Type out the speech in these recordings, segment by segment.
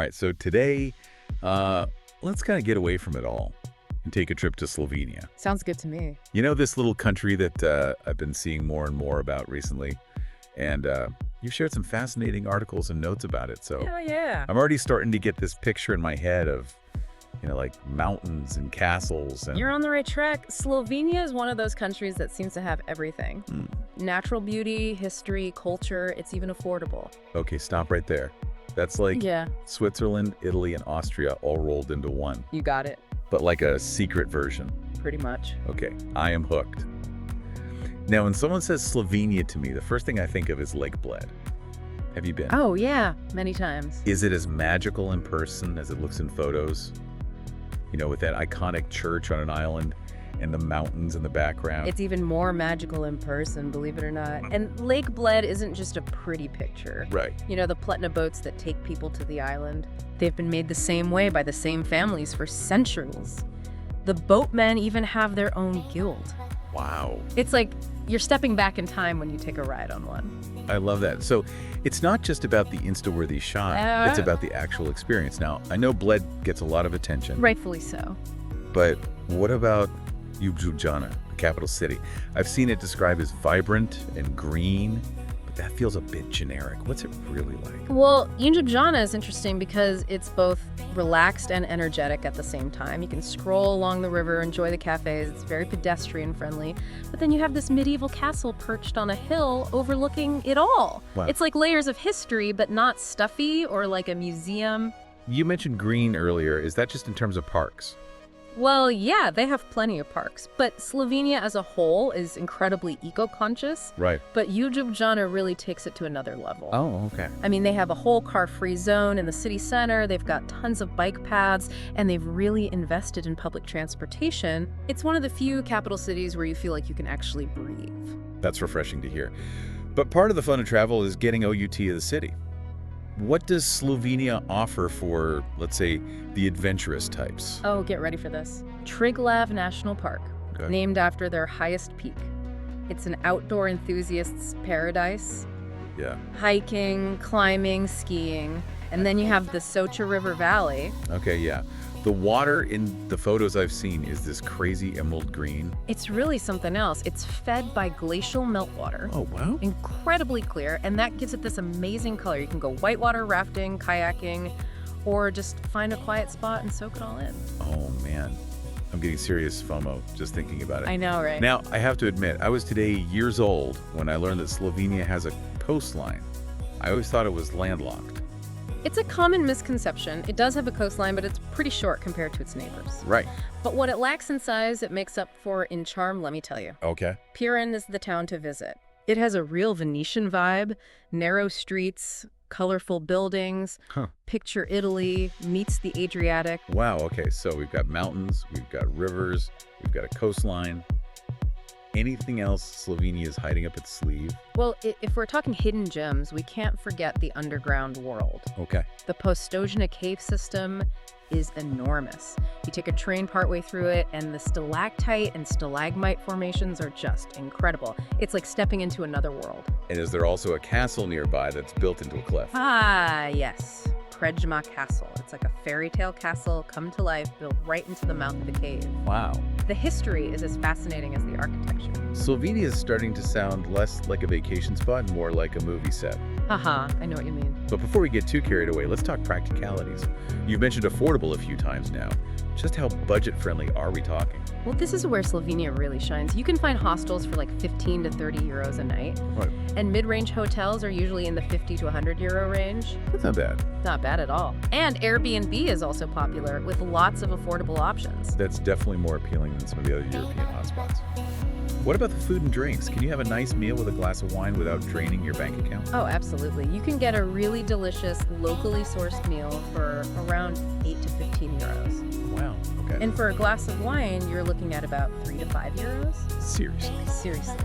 right, so today, let's kind of get away from it all and take a trip to Slovenia. Sounds good to me. You know this little country that I've been seeing more and more about recently, and you've shared some fascinating articles and notes about it, so Oh, yeah. I'm already starting to get this picture in my head of, like mountains and castles. And You're on the right track. Slovenia is one of those countries that seems to have everything. Natural beauty, history, culture, it's even affordable. Okay, stop right there. That's like Yeah, Switzerland, Italy, and Austria all rolled into one, you got it. but like a secret version. Pretty much. Okay, I am hooked. Now, when someone says Slovenia to me, the first thing I think of is Lake Bled. Have you been? Oh, yeah, many times. Is it as magical in person as it looks in photos? With that iconic church on an island and the mountains in the background. It's even more magical in person, believe it or not. And Lake Bled isn't just a pretty picture. Right. The Pletna boats that take people to the island. They've been made the same way by the same families for centuries. The boatmen even have their own guild. Wow. It's like you're stepping back in time when you take a ride on one. I love that. So it's not just about the Insta-worthy shot, it's about the actual experience. Now, I know Bled gets a lot of attention. Rightfully so. But what about Ljubljana, the capital city? I've seen it described as vibrant and green, but that feels a bit generic. What's it really like? Well, Ljubljana is interesting because it's both relaxed and energetic at the same time. You can stroll along the river, enjoy the cafes. It's very pedestrian friendly. But then you have this medieval castle perched on a hill overlooking it all. Wow. It's like layers of history, but not stuffy or like a museum. You mentioned green earlier. Is that just in terms of parks? Well, yeah, they have plenty of parks, but Slovenia as a whole is incredibly eco-conscious. Right. But Ljubljana really takes it to another level. Oh, okay. I mean, they have a whole car-free zone in the city center, they've got tons of bike paths, and they've really invested in public transportation. It's one of the few capital cities where you feel like you can actually breathe. That's refreshing to hear. But part of the fun of travel is getting OUT of the city. What does Slovenia offer for, let's say, the adventurous types? Oh, get ready for this. Triglav National Park, Okay. named after their highest peak. It's an outdoor enthusiast's paradise. Yeah. Hiking, climbing, skiing. And then you have the Socha River Valley. Okay, yeah. The water in the photos I've seen is this crazy emerald green. It's really something else. It's fed by glacial meltwater. Oh, wow. Incredibly clear, and that gives it this amazing color. You can go whitewater rafting, kayaking, or just find a quiet spot and soak it all in. Oh, man. I'm getting serious FOMO just thinking about it. I know, right? Now, I have to admit, I was today years old when I learned that Slovenia has a coastline. I always thought it was landlocked. It's a common misconception. It does have a coastline, but it's pretty short compared to its neighbors. Right. But what it lacks in size, it makes up for in charm, let me tell you. Okay. Pirin is the town to visit. It has a real Venetian vibe, narrow streets, colorful buildings. Huh. Picture Italy meets the Adriatic. Wow, okay, so we've got mountains, we've got rivers, we've got a coastline. Anything else Slovenia is hiding up its sleeve? Well, if we're talking hidden gems, we can't forget the underground world. Okay. The Postojna cave system is enormous. You take a train partway through it, and the stalactite and stalagmite formations are just incredible. It's like stepping into another world. And is there also a castle nearby that's built into a cliff? Ah, yes. Prejma Castle. It's like a fairy tale castle come to life, built right into the mouth of the cave. Wow. The history is as fascinating as the architecture. Slovenia is starting to sound less like a vacation spot and more like a movie set. Haha, I know what you mean. But before we get too carried away, let's talk practicalities. You've mentioned affordable a few times now. Just how budget-friendly are we talking? Well, this is where Slovenia really shines. You can find hostels for like 15 to 30 euros a night. Right. And mid-range hotels are usually in the 50 to 100 euro range. That's not bad. Not bad at all. And Airbnb is also popular with lots of affordable options. That's definitely more appealing than some of the other European hotspots. What about the food and drinks? Can you have a nice meal with a glass of wine without draining your bank account? Oh, absolutely. You can get a really delicious, locally sourced meal for around 8 to 15 euros. Wow, okay. And for a glass of wine, you're looking at about 3 to 5 euros. Seriously. Seriously.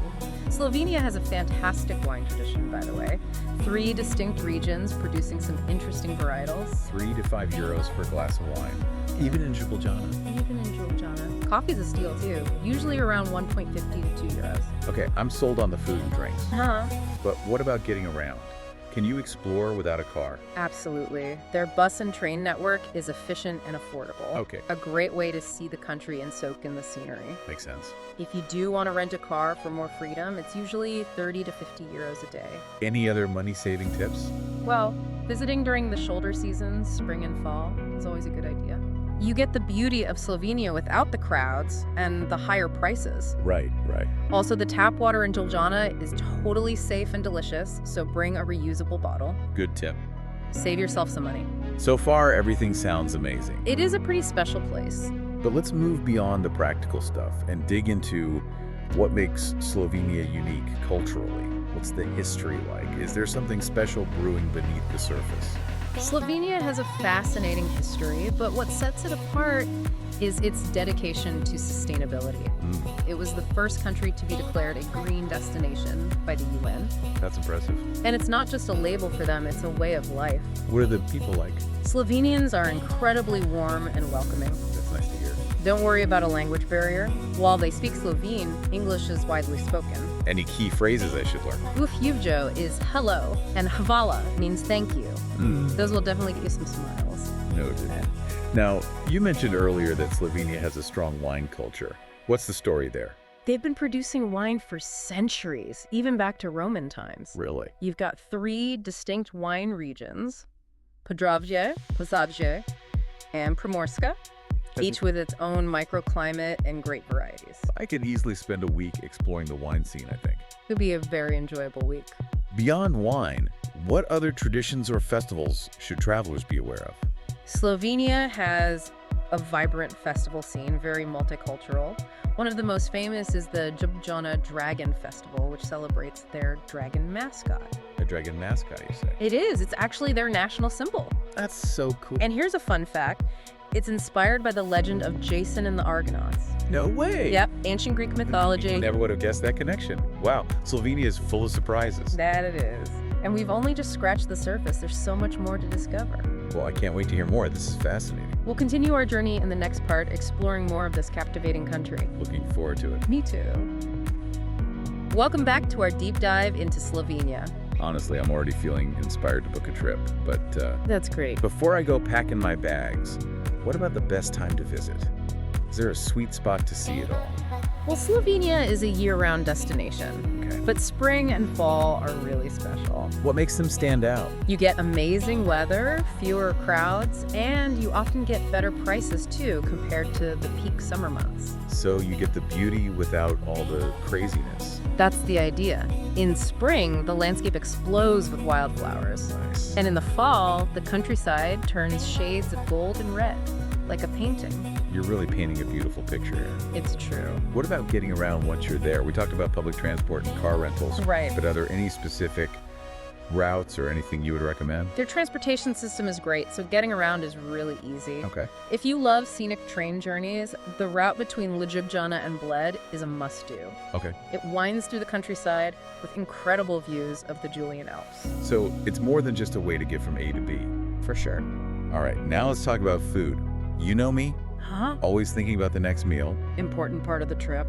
Slovenia has a fantastic wine tradition, by the way. 3 distinct regions producing some interesting varietals. 3 to 5 euros for a glass of wine. Even in Ljubljana. Even in Ljubljana. Coffee's a steal, too. Usually around 1.50 to 2 euros. Okay, I'm sold on the food and drinks. Huh? But what about getting around? Can you explore without a car? Absolutely. Their bus and train network is efficient and affordable. Okay. A great way to see the country and soak in the scenery. Makes sense. If you do want to rent a car for more freedom, it's usually 30 to 50 euros a day. Any other money-saving tips? Well, visiting during the shoulder seasons, spring and fall, is always a good idea. You get the beauty of Slovenia without the crowds and the higher prices. Right. Also, the tap water in Ljubljana is totally safe and delicious, so bring a reusable bottle. Good tip. Save yourself some money. So far, everything sounds amazing. It is a pretty special place. But let's move beyond the practical stuff and dig into what makes Slovenia unique culturally. What's the history like? Is there something special brewing beneath the surface? Slovenia has a fascinating history, but what sets it apart is its dedication to sustainability. It was the first country to be declared a green destination by the UN. That's impressive. And it's not just a label for them, it's a way of life. What are the people like? Slovenians are incredibly warm and welcoming. That's nice to hear. Don't worry about a language barrier. While they speak Slovene, English is widely spoken. Any key phrases I should learn? Ufjuvjo is hello, and hvala means thank you. Those will definitely get you some smiles. Noted. Now, you mentioned earlier that Slovenia has a strong wine culture. What's the story there? They've been producing wine for centuries, even back to Roman times. Really? You've got 3 distinct wine regions, Podravje, Posavje, and Primorska, each with its own microclimate and great varieties. I could easily spend a week exploring the wine scene, I think. It would be a very enjoyable week. Beyond wine, what other traditions or festivals should travelers be aware of? Slovenia has a vibrant festival scene, very multicultural. One of the most famous is the Ljubljana Dragon Festival, which celebrates their dragon mascot. A dragon mascot, you say? It is. It's actually their national symbol. That's so cool. And here's a fun fact. It's inspired by the legend of Jason and the Argonauts. No way! Yep, ancient Greek mythology. Never would have guessed that connection. Wow, Slovenia is full of surprises. That it is. And we've only just scratched the surface. There's so much more to discover. Well, I can't wait to hear more. This is fascinating. We'll continue our journey in the next part, exploring more of this captivating country. Looking forward to it. Me too. Welcome back to our deep dive into Slovenia. Honestly, I'm already feeling inspired to book a trip, but That's great. before I go packing my bags, what about the best time to visit? Is there a sweet spot to see it all? Well, Slovenia is a year-round destination, Okay. but spring and fall are really special. What makes them stand out? You get amazing weather, fewer crowds, and you often get better prices too compared to the peak summer months. So you get the beauty without all the craziness. That's the idea. In spring, the landscape explodes with wildflowers. Nice. And in the fall, the countryside turns shades of gold and red, like a painting. You're really painting a beautiful picture here. It's true. What about getting around once you're there? We talked about public transport and car rentals. Right. But are there any specific routes or anything you would recommend? Their transportation system is great, so getting around is really easy. Okay. If you love scenic train journeys, the route between Ljubljana and Bled is a must-do. Okay. It winds through the countryside with incredible views of the Julian Alps. So it's more than just a way to get from A to B. For sure. All right, now let's talk about food. You know me, Huh? always thinking about the next meal. Important part of the trip.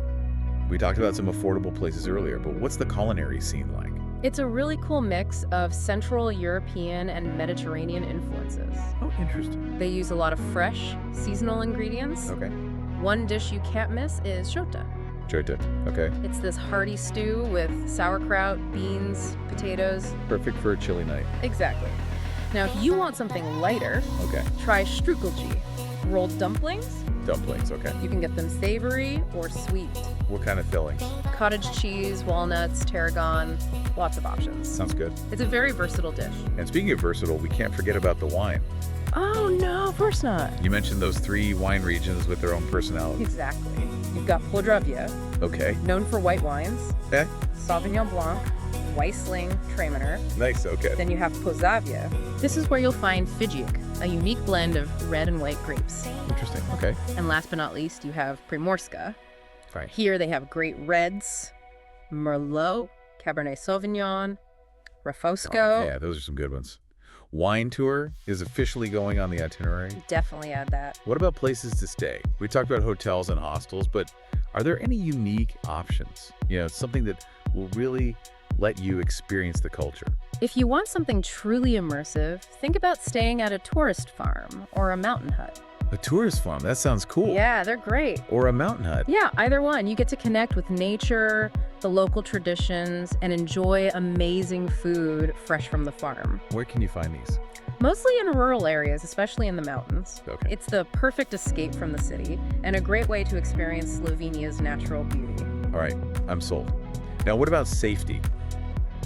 We talked about some affordable places earlier, but what's the culinary scene like? It's a really cool mix of Central European and Mediterranean influences. Oh, interesting. They use a lot of fresh, seasonal ingredients. Okay. One dish you can't miss is shota. Chota. Okay. It's this hearty stew with sauerkraut, beans, potatoes. Perfect for a chilly night. Exactly. Now, if you want something lighter, Okay. try strukelji, rolled dumplings. Dumplings. Okay. You can get them savory or sweet. What kind of fillings? Cottage cheese, walnuts, tarragon, lots of options. Sounds good. It's a very versatile dish. And speaking of versatile, we can't forget about the wine. Oh, no, of course not. You mentioned those 3 wine regions with their own personality. Exactly. You've got Podravje, Okay. known for white wines, Eh? Sauvignon Blanc, Riesling, Traminer. Nice. Okay. Then you have Posavje. This is where you'll find Fidjik, a unique blend of red and white grapes. Interesting. Okay. And last but not least, you have Primorska. Right. Here they have great reds, Merlot, Cabernet Sauvignon, Refosco. Oh, yeah, those are some good ones. Wine tour is officially going on the itinerary. Definitely add that. What about places to stay? We talked about hotels and hostels, but are there any unique options? You know, something that will really let you experience the culture? If you want something truly immersive, think about staying at a tourist farm or a mountain hut. A tourist farm, that sounds cool. Yeah, they're great. Or a mountain hut. Yeah, either one. You get to connect with nature, the local traditions, and enjoy amazing food fresh from the farm. Where can you find these? Mostly in rural areas, especially in the mountains. Okay. It's the perfect escape from the city and a great way to experience Slovenia's natural beauty. All right, I'm sold. Now, what about safety?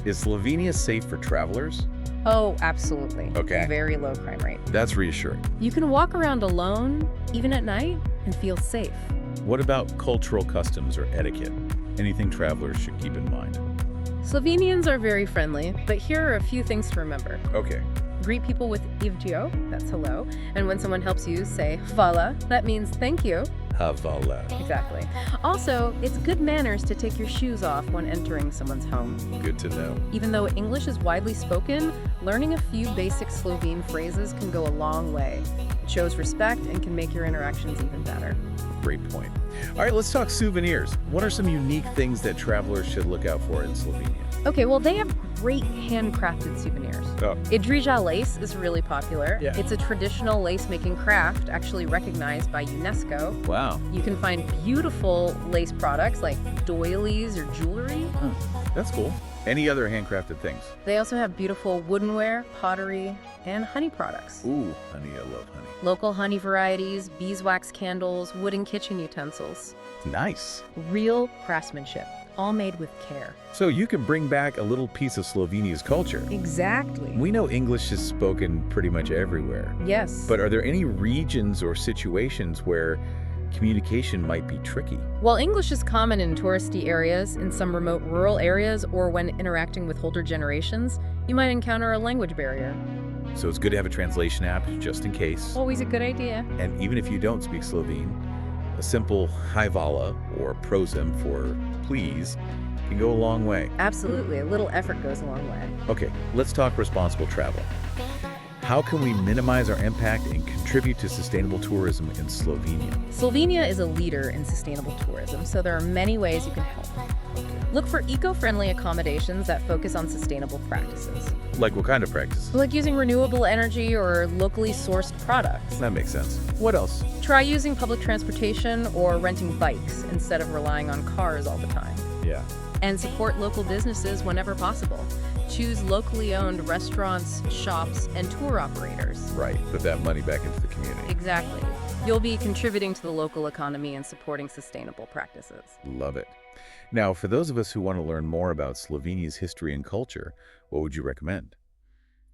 Is Slovenia safe for travelers? Oh, absolutely. Okay. Very low crime rate. That's reassuring. You can walk around alone, even at night, and feel safe. What about cultural customs or etiquette? Anything travelers should keep in mind? Slovenians are very friendly, but here are a few things to remember. Okay. Greet people with ivdio, that's hello, and when someone helps you, say hvala, that means thank you. Havala. Exactly. Also, it's good manners to take your shoes off when entering someone's home. Good to know. Even though English is widely spoken, learning a few basic Slovene phrases can go a long way. It shows respect and can make your interactions even better. Great point. All right, let's talk souvenirs. What are some unique things that travelers should look out for in Slovenia? Okay, well, they have great handcrafted souvenirs. Oh. Idrija lace is really popular. Yeah. It's a traditional lace-making craft, actually recognized by UNESCO. Wow. You can find beautiful lace products like doilies or jewelry. That's cool. Any other handcrafted things? They also have beautiful woodenware, pottery, and honey products. Ooh, honey, I love honey. Local honey varieties, beeswax candles, wooden kitchen utensils. Nice. Real craftsmanship, all made with care. So you can bring back a little piece of Slovenia's culture. Exactly. We know English is spoken pretty much everywhere. Yes. But are there any regions or situations where communication might be tricky? While English is common in touristy areas, in some remote rural areas, or when interacting with older generations, you might encounter a language barrier. So it's good to have a translation app just in case. Always a good idea. And even if you don't speak Slovene, a simple hvala or prosim for please can go a long way. Absolutely. A little effort goes a long way. Okay, let's talk responsible travel. How can we minimize our impact and contribute to sustainable tourism in Slovenia? Slovenia is a leader in sustainable tourism, so there are many ways you can help. Look for eco-friendly accommodations that focus on sustainable practices, Like what kind of practices? like using renewable energy or locally sourced products. That makes sense. What else? Try using public transportation or renting bikes instead of relying on cars all the time. Yeah. And support local businesses whenever possible. Choose locally owned restaurants, shops, and tour operators. Right, put that money back into the community. Exactly. You'll be contributing to the local economy and supporting sustainable practices. Love it. Now, for those of us who want to learn more about Slovenia's history and culture, what would you recommend?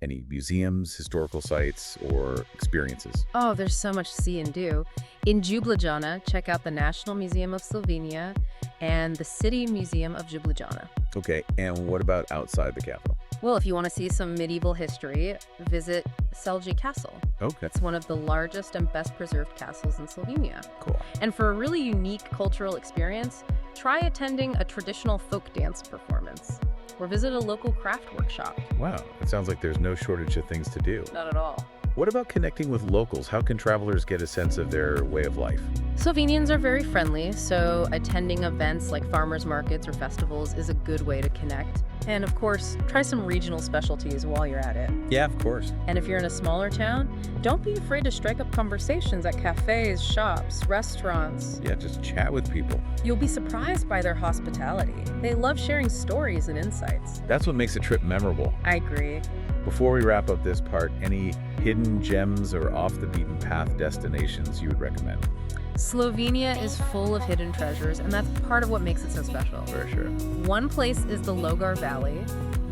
Any museums, historical sites, or experiences? Oh, there's so much to see and do. In Ljubljana, check out the National Museum of Slovenia and the City Museum of Ljubljana. Okay, and what about outside the capital? Well, if you want to see some medieval history, visit Celje Castle. Okay, It's one of the largest and best preserved castles in Slovenia. cool. And for a really unique cultural experience, try attending a traditional folk dance performance or visit a local craft workshop. Wow, it sounds like there's no shortage of things to do. Not at all. What about connecting with locals? How can travelers get a sense of their way of life? Slovenians are very friendly, so attending events like farmers markets or festivals is a good way to connect. And of course, try some regional specialties while you're at it. Yeah, of course. And if you're in a smaller town, don't be afraid to strike up conversations at cafes, shops, restaurants. Yeah, just chat with people. You'll be surprised by their hospitality. They love sharing stories and insights. That's what makes a trip memorable. I agree. Before we wrap up this part, any hidden gems or off-the-beaten-path destinations you would recommend? Slovenia is full of hidden treasures, and that's part of what makes it so special. For sure. One place is the Logar Valley.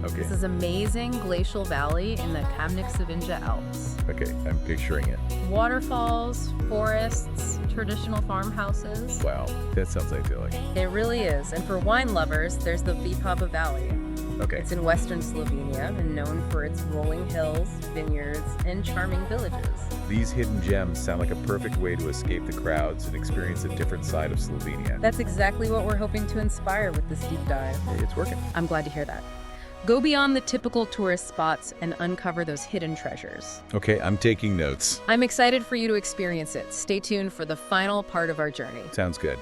Okay. This is amazing glacial valley in the Kamnik-Savinja Alps. Okay, I'm picturing it. Waterfalls, forests, traditional farmhouses. Wow, that sounds idyllic. It really is. And for wine lovers, there's the Vipava Valley. Okay. It's in western Slovenia and known for its rolling hills, vineyards, and charming villages. These hidden gems sound like a perfect way to escape the crowds and experience a different side of Slovenia. That's exactly what we're hoping to inspire with this deep dive. It's working. I'm glad to hear that. Go beyond the typical tourist spots and uncover those hidden treasures. Okay, I'm taking notes. I'm excited for you to experience it. Stay tuned for the final part of our journey. Sounds good.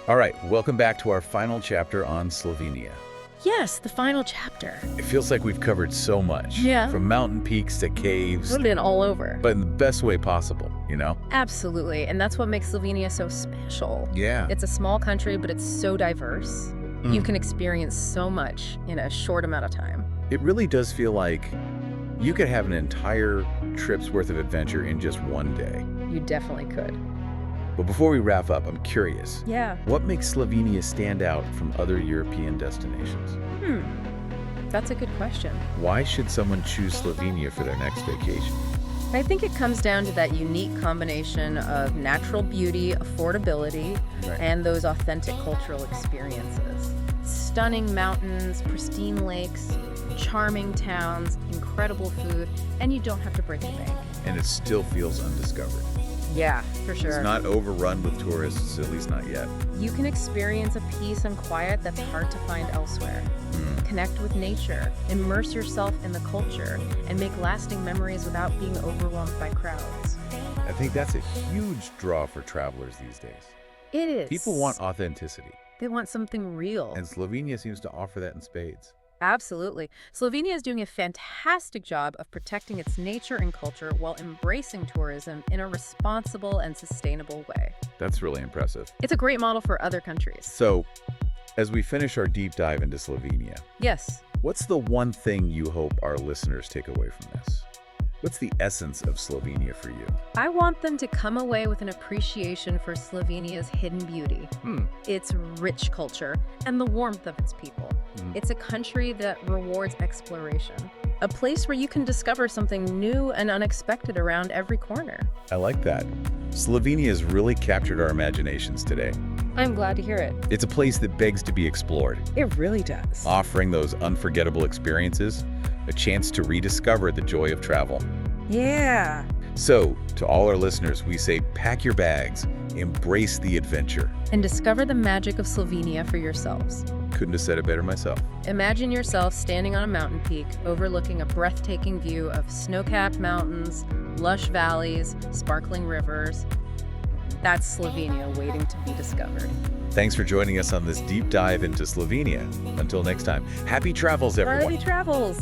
All right, welcome back to our final chapter on Slovenia. Yes, the final chapter. It feels like we've covered so much. Yeah. From mountain peaks to caves, We've been all over. but in the best way possible, you know? Absolutely, and that's what makes Slovenia so special. Yeah. It's a small country, but it's so diverse. You Mm. can experience so much in a short amount of time. It really does feel like you could have an entire trip's worth of adventure in just one day. You definitely could. But before we wrap up, I'm curious. Yeah. What makes Slovenia stand out from other European destinations? That's a good question. Why should someone choose Slovenia for their next vacation? I think it comes down to that unique combination of natural beauty, affordability, Right. and those authentic cultural experiences. Stunning mountains, pristine lakes, charming towns, incredible food, and you don't have to break the bank. And it still feels undiscovered. Yeah, for sure. It's not overrun with tourists, at least not yet. You can experience a peace and quiet that's hard to find elsewhere. Connect with nature, immerse yourself in the culture, and make lasting memories without being overwhelmed by crowds. I think that's a huge draw for travelers these days. It is. People want authenticity, They want something real. and Slovenia seems to offer that in spades. Absolutely. Slovenia is doing a fantastic job of protecting its nature and culture while embracing tourism in a responsible and sustainable way. That's really impressive. It's a great model for other countries. So, as we finish our deep dive into Slovenia, Yes. what's the one thing you hope our listeners take away from this? What's the essence of Slovenia for you? I want them to come away with an appreciation for Slovenia's hidden beauty, its rich culture, and the warmth of its people. It's a country that rewards exploration, a place where you can discover something new and unexpected around every corner. I like that. Slovenia has really captured our imaginations today. I'm glad to hear it. It's a place that begs to be explored, It really does. offering those unforgettable experiences, a chance to rediscover the joy of travel. Yeah. So, to all our listeners, we say pack your bags, embrace the adventure. And discover the magic of Slovenia for yourselves. Couldn't have said it better myself. Imagine yourself standing on a mountain peak overlooking a breathtaking view of snow-capped mountains, lush valleys, sparkling rivers. That's Slovenia waiting to be discovered. Thanks for joining us on this deep dive into Slovenia. Until next time, happy travels, everyone. Happy travels!